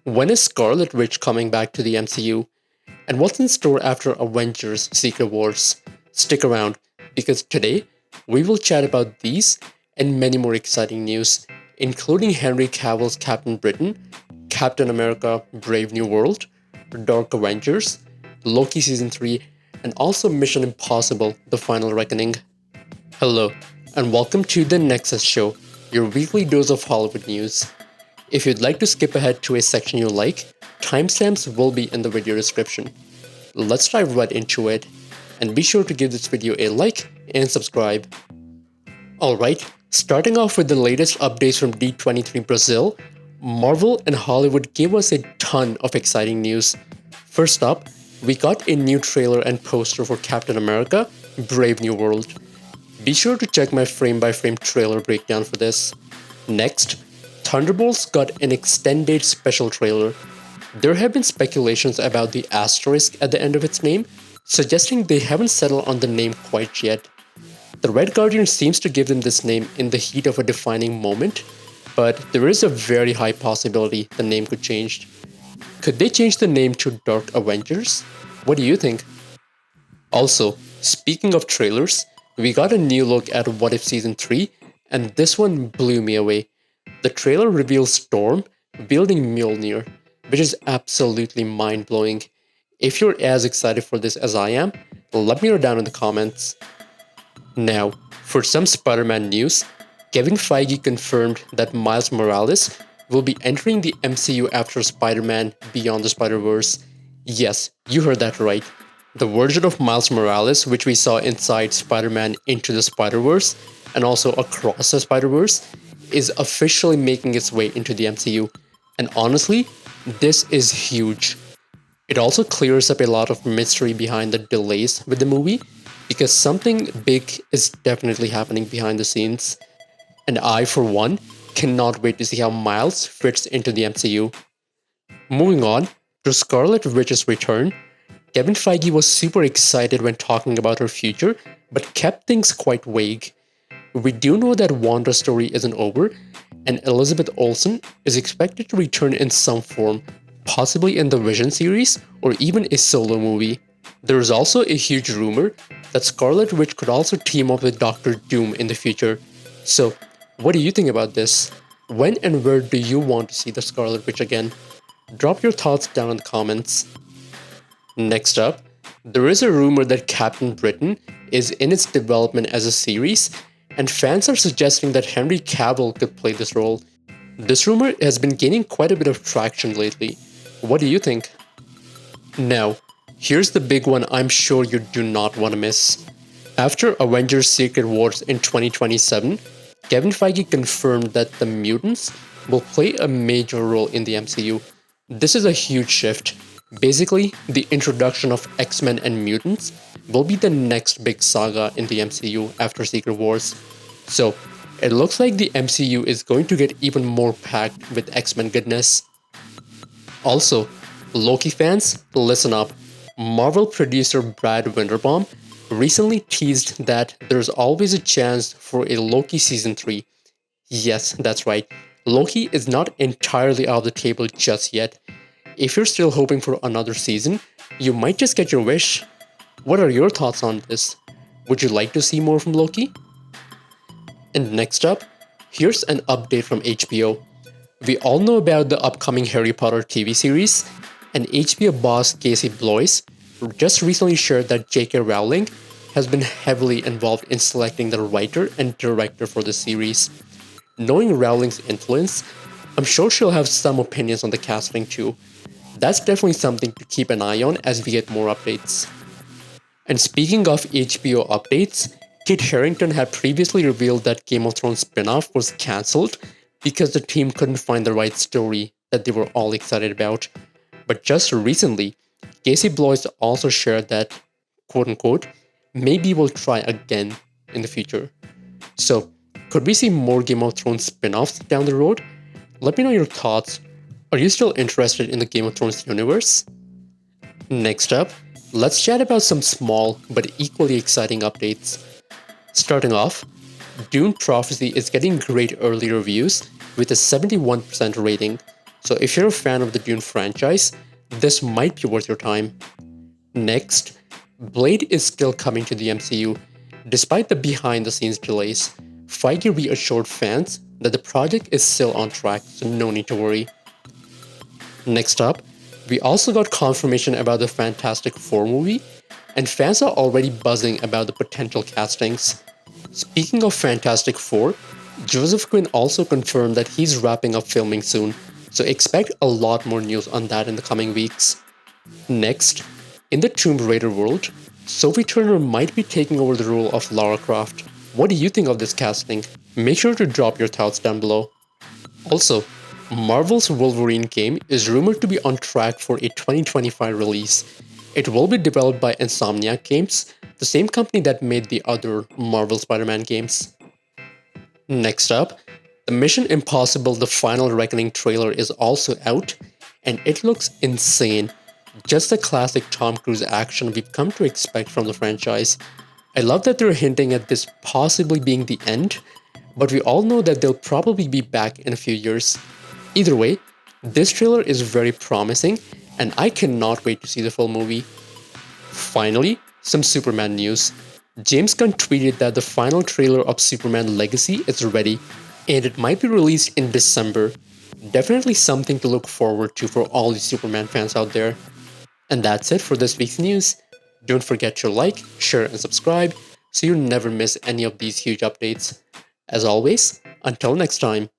When is Scarlet Witch coming back to the MCU? And what's in store after Avengers Secret Wars? Stick around, because today we will chat about these and many more exciting news, including Henry Cavill's Captain Britain, Captain America Brave New World, Dark Avengers, Loki Season 3, and also Mission Impossible The Final Reckoning. Hello, and welcome to The Nexus Show, your weekly dose of Hollywood news. If you'd like to skip ahead to a section you like, timestamps will be in the video description. Let's dive right into it, and be sure to give this video a like and subscribe. Alright, starting off with the latest updates from D23 Brazil, Marvel and Hollywood gave us a ton of exciting news. First up, we got a new trailer and poster for Captain America Brave New World. Be sure to check my frame-by-frame trailer breakdown for this. Next, Thunderbolts got an extended special trailer. There have been speculations about the asterisk at the end of its name, suggesting they haven't settled on the name quite yet. The Red Guardian seems to give them this name in the heat of a defining moment, but there is a very high possibility the name could change. Could they change the name to Dark Avengers? What do you think? Also, speaking of trailers, we got a new look at What If Season 3, and this one blew me away. The trailer reveals Storm wielding Mjolnir, which is absolutely mind-blowing. If you're as excited for this as I am, let me know down in the comments. Now, for some Spider-Man news, Kevin Feige confirmed that Miles Morales will be entering the MCU after Spider-Man Beyond the Spider-Verse. Yes, you heard that right. The version of Miles Morales which we saw inside Spider-Man Into the Spider-Verse and also Across the Spider-Verse is officially making its way into the MCU. And honestly, this is huge. It also clears up a lot of mystery behind the delays with the movie, because something big is definitely happening behind the scenes. And I, for one, cannot wait to see how Miles fits into the MCU. Moving on to Scarlet Witch's return, Kevin Feige was super excited when talking about her future, but kept things quite vague. We do know that Wanda's story isn't over, and Elizabeth Olsen is expected to return in some form, possibly in the Vision series or even a solo movie. There is also a huge rumor that Scarlet Witch could also team up with Doctor Doom in the future. So, what do you think about this? When and where do you want to see the Scarlet Witch again? Drop your thoughts down in the comments. Next up, there is a rumor that Captain Britain is in its development as a series, and fans are suggesting that Henry Cavill could play this role. This rumor has been gaining quite a bit of traction lately. What do you think? Now, here's the big one I'm sure you do not want to miss. After Avengers Secret Wars in 2027, Kevin Feige confirmed that the Mutants will play a major role in the MCU. This is a huge shift. Basically, the introduction of X-Men and Mutants will be the next big saga in the MCU after Secret Wars. So, it looks like the MCU is going to get even more packed with X-Men goodness. Also, Loki fans, listen up. Marvel producer Brad Winderbaum recently teased that there's always a chance for a Loki Season 3. Yes, that's right. Loki is not entirely off the table just yet. If you're still hoping for another season, you might just get your wish. What are your thoughts on this? Would you like to see more from Loki? And next up, here's an update from HBO. We all know about the upcoming Harry Potter TV series, and HBO boss Casey Bloys just recently shared that J.K. Rowling has been heavily involved in selecting the writer and director for the series. Knowing Rowling's influence, I'm sure she'll have some opinions on the casting too. That's definitely something to keep an eye on as we get more updates. And speaking of HBO updates, Kit Harington had previously revealed that Game of Thrones spin-off was cancelled because the team couldn't find the right story that they were all excited about. But just recently, Casey Bloys also shared that, quote-unquote, maybe we'll try again in the future. So, could we see more Game of Thrones spin-offs down the road? Let me know your thoughts. Are you still interested in the Game of Thrones universe? Next up, let's chat about some small but equally exciting updates. Starting off, Dune Prophecy is getting great early reviews with a 71% rating. So if you're a fan of the Dune franchise, this might be worth your time. Next, Blade is still coming to the MCU. Despite the behind the scenes delays, Feige reassured fans that the project is still on track, so no need to worry. Next up, we also got confirmation about the Fantastic Four movie, and fans are already buzzing about the potential castings. Speaking of Fantastic Four, Joseph Quinn also confirmed that he's wrapping up filming soon, so expect a lot more news on that in the coming weeks. Next, in the Tomb Raider world, Sophie Turner might be taking over the role of Lara Croft. What do you think of this casting? Make sure to drop your thoughts down below. Also, Marvel's Wolverine game is rumored to be on track for a 2025 release. It will be developed by Insomniac Games, the same company that made the other Marvel Spider-Man games. Next up, the Mission Impossible The Final Reckoning trailer is also out, and it looks insane. Just the classic Tom Cruise action we've come to expect from the franchise. I love that they're hinting at this possibly being the end, but we all know that they'll probably be back in a few years. Either way, this trailer is very promising, and I cannot wait to see the full movie. Finally, some Superman news. James Gunn tweeted that the final trailer of Superman Legacy is ready, and it might be released in December. Definitely something to look forward to for all the Superman fans out there. And that's it for this week's news. Don't forget to like, share, and subscribe so you never miss any of these huge updates. As always, until next time.